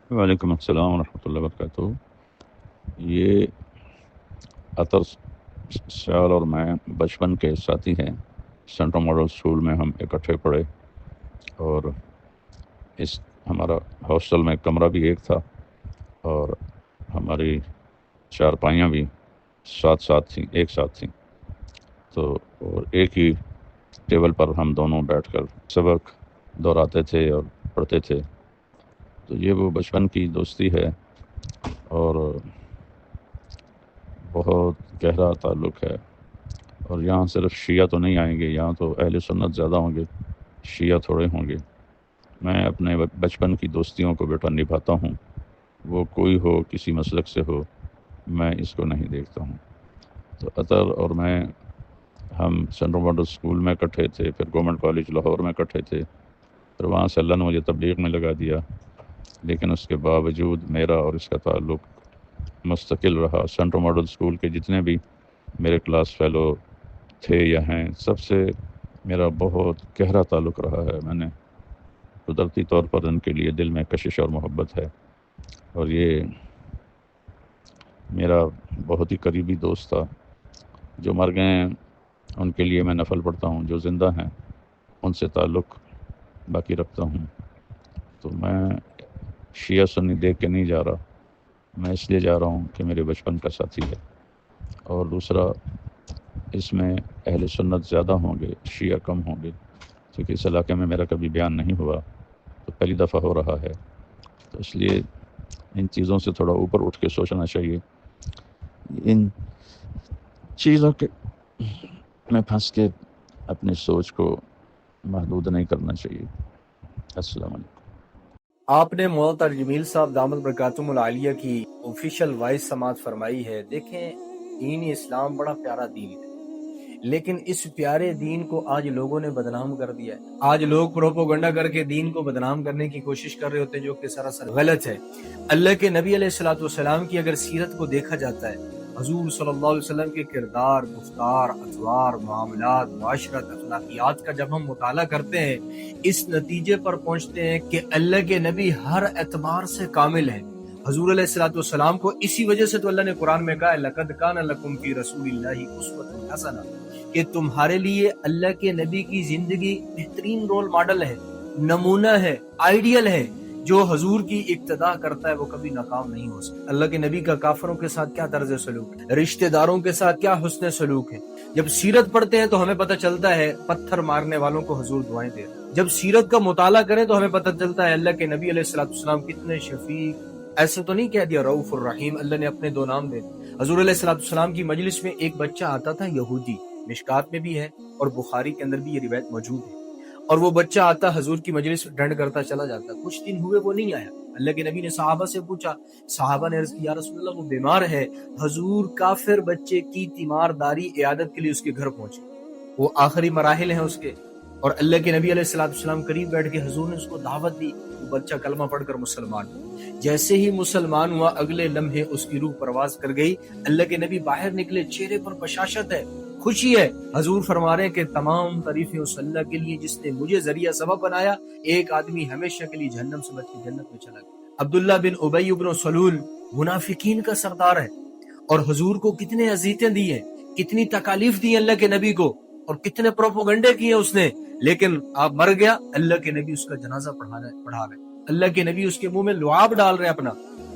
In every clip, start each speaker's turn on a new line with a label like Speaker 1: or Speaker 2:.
Speaker 1: وعلیکم السلام ورحمۃ اللہ وبرکاتہ۔ یہ عطر سیال اور میں بچپن کے ساتھی ہیں۔ سینٹرل ماڈل اسکول میں ہم اکٹھے پڑھے، اور اس ہمارا ہاسٹل میں کمرہ بھی ایک تھا، اور ہماری چارپائیاں بھی ایک ساتھ تھیں۔ تو اور ایک ہی ٹیبل پر ہم دونوں بیٹھ کر سبق دہراتے تھے اور پڑھتے تھے۔ تو یہ وہ بچپن کی دوستی ہے، اور بہت گہرا تعلق ہے۔ اور یہاں صرف شیعہ تو نہیں آئیں گے، یہاں تو اہل سنت زیادہ ہوں گے، شیعہ تھوڑے ہوں گے۔ میں اپنے بچپن کی دوستیوں کو بیٹا نبھاتا ہوں، وہ کوئی ہو، کسی مسلک سے ہو، میں اس کو نہیں دیکھتا ہوں۔ تو عطر اور میں، ہم سینٹرل ماڈل اسکول میں اکٹھے تھے، پھر گورنمنٹ کالج لاہور میں اکٹھے تھے، پھر وہاں سے اللہ نے مجھے تبلیغ میں لگا دیا، لیکن اس کے باوجود میرا اور اس کا تعلق مستقل رہا۔ سینٹرل ماڈل اسکول کے جتنے بھی میرے کلاس فیلو تھے یا ہیں، سب سے میرا بہت گہرا تعلق رہا ہے۔ میں نے قدرتی طور پر ان کے لیے دل میں کشش اور محبت ہے، اور یہ میرا بہت ہی قریبی دوست تھا۔ جو مر گئے ہیں ان کے لیے میں نفل پڑھتا ہوں، جو زندہ ہیں ان سے تعلق باقی رکھتا ہوں۔ تو میں شیعہ سنی دیکھ کے نہیں جا رہا، میں اس لیے جا رہا ہوں کہ میرے بچپن کا ساتھی ہے، اور دوسرا اس میں اہل سنت زیادہ ہوں گے، شیعہ کم ہوں گے، کیونکہ اس علاقے میں میرا کبھی بیان نہیں ہوا، تو پہلی دفعہ ہو رہا ہے۔ تو اس لیے ان چیزوں سے تھوڑا اوپر اٹھ کے سوچنا چاہیے، ان چیزوں کے میں پھنس کے اپنی سوچ کو محدود نہیں کرنا چاہیے۔ السلام علیکم۔
Speaker 2: آپ نے مولانا جمیل صاحب دامت برکاتہم العالیہ کی آفیشیل وائس سماعت فرمائی ہے۔ دیکھیں، دین اسلام بڑا پیارا دین ہے، لیکن اس پیارے دین کو آج لوگوں نے بدنام کر دیا ہے۔ آج لوگ پروپوگنڈا کر کے دین کو بدنام کرنے کی کوشش کر رہے ہوتے ہیں، جو کہ سراسر غلط ہے۔ اللہ کے نبی علیہ الصلوۃ والسلام کی اگر سیرت کو دیکھا جاتا ہے، حضور صلی اللہ علیہ وسلم کے کردار، گفتار، اطوار، معاملات، معاشرت، اخلاقیات کا جب ہم مطالعہ کرتے ہیں، اس نتیجے پر پہنچتے ہیں کہ اللہ کے نبی ہر اعتبار سے کامل ہیں۔ حضور علیہ الصلوۃ والسلام کو اسی وجہ سے تو اللہ نے قرآن میں کہا ہے لَقَدْ كَانَ لَكُمْ فِي رَسُولِ اللَّهِ أُسْوَةٌ حَسَنَةٌ، کہ تمہارے لیے اللہ کے نبی کی زندگی بہترین رول ماڈل ہے، نمونہ ہے، آئیڈیل ہے۔ جو حضور کی اقتداء کرتا ہے وہ کبھی ناکام نہیں ہو سکتا۔ اللہ کے نبی کا کافروں کے ساتھ کیا طرز سلوک ہے، رشتہ داروں کے ساتھ کیا حسن سلوک ہے۔ جب سیرت پڑھتے ہیں تو ہمیں پتہ چلتا ہے پتھر مارنے والوں کو حضور دعائیں دے رہے ہیں۔ جب سیرت کا مطالعہ کریں تو ہمیں پتہ چلتا ہے اللہ کے نبی علیہ الصلوۃ والسلام کتنے شفیق، ایسے تو نہیں کہہ دیا رؤوف الرحیم، اللہ نے اپنے دو نام دے دیے۔ حضور علیہ الصلوۃ والسلام کی مجلس میں ایک بچہ آتا تھا یہودی، مشکات میں بھی ہے اور بخاری کے اندر بھی یہ روایت موجود ہے، اور وہ بچہ آتا حضور کی مجلس میں ڈنڈ کرتا چلا جاتا۔ کچھ دن ہوئے وہ نہیں آیا، اللہ کے نبی نے صحابہ سے پوچھا، صحابہ نے عرض کی یا رسول اللہ وہ بیمار ہے۔ حضور کافر بچے کی تیمارداری عیادت کے لیے اس کے گھر پہنچے، وہ آخری مراحل ہیں اس کے، اور اللہ کے نبی علیہ الصلوۃ والسلام قریب بیٹھ کے حضور نے اس کو دعوت دی۔ وہ بچہ کلمہ پڑھ کر مسلمان ہوا۔ جیسے ہی مسلمان ہوا اگلے لمحے اس کی روح پرواز کر گئی۔ اللہ کے نبی باہر نکلے، چہرے پر بشاشت ہے، خوشی ہے۔ حضور فرما رہے ہیں کہ تمام تعریفیں اس اللہ کے لیے جس نے مجھے ذریعہ سبب بنایا، ایک آدمی ہمیشہ کے لیے جہنم سے بچ کے جنت میں چلا گیا۔ عبداللہ بن ابی بن سلول منافقین کا سردار ہے، اور حضور کو کتنے اذیتیں دی ہیں، کتنی تکالیف دی اللہ کے نبی کو، اور کتنے پروپوگنڈے کیے اس نے، لیکن آپ مر گیا، اللہ کے نبی اس کا جنازہ پڑھا رہے، اللہ کے نبی اس کے منہ میں لعاب ڈال رہے اپنا،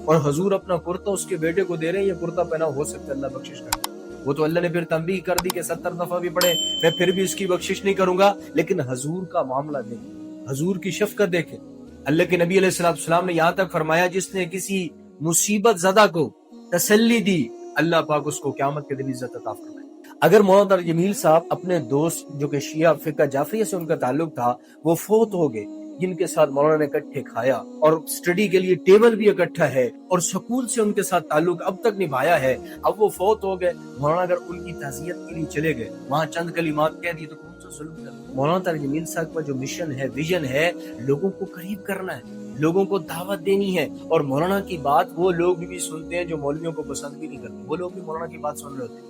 Speaker 2: اور حضور اپنا کرتا اس کے بیٹے کو دے رہے ہیں، یہ کرتا پہنا ہو سکتا ہے اللہ بخشش کر۔ وہ تو اللہ نے پھر تنبیہ کر دی کہ 70 دفعہ بھی پڑھے میں پھر بھی اس کی بخشش نہیں کروں گا، لیکن حضور کا معاملہ دیکھیں، حضور کی شفقت دیکھیں۔ اللہ کے نبی علیہ الصلوۃ والسلام نے یہاں تک فرمایا جس نے کسی مصیبت زدہ کو تسلی دی، اللہ پاک اس کو قیامت کے دن عزت عطا فرمائے۔ اگر مولانا جمیل صاحب اپنے دوست جو کہ شیعہ فقہ جعفریہ سے ان کا تعلق تھا، وہ فوت ہو گئے، جن کے ساتھ مولانا نے اکٹھے کھایا اور سٹڈی کے لیے ٹیبل بھی اکٹھا ہے، اور سکول سے ان کے ساتھ تعلق اب تک نبھایا ہے، اب وہ فوت ہو گئے، مولانا اگر ان کی تعزیت کے لیے چلے گئے، وہاں چند کلمات کہہ دی تو کون سا ظلم کر۔ مولانا جمیل صاحب کا جو مشن ہے، ویژن ہے، لوگوں کو قریب کرنا ہے، لوگوں کو دعوت دینی ہے، اور مولانا کی بات وہ لوگ بھی سنتے ہیں جو مولویوں کو پسند بھی نہیں کرتے، وہ لوگ بھی مولانا کی بات سن رہے ہوتے ہیں۔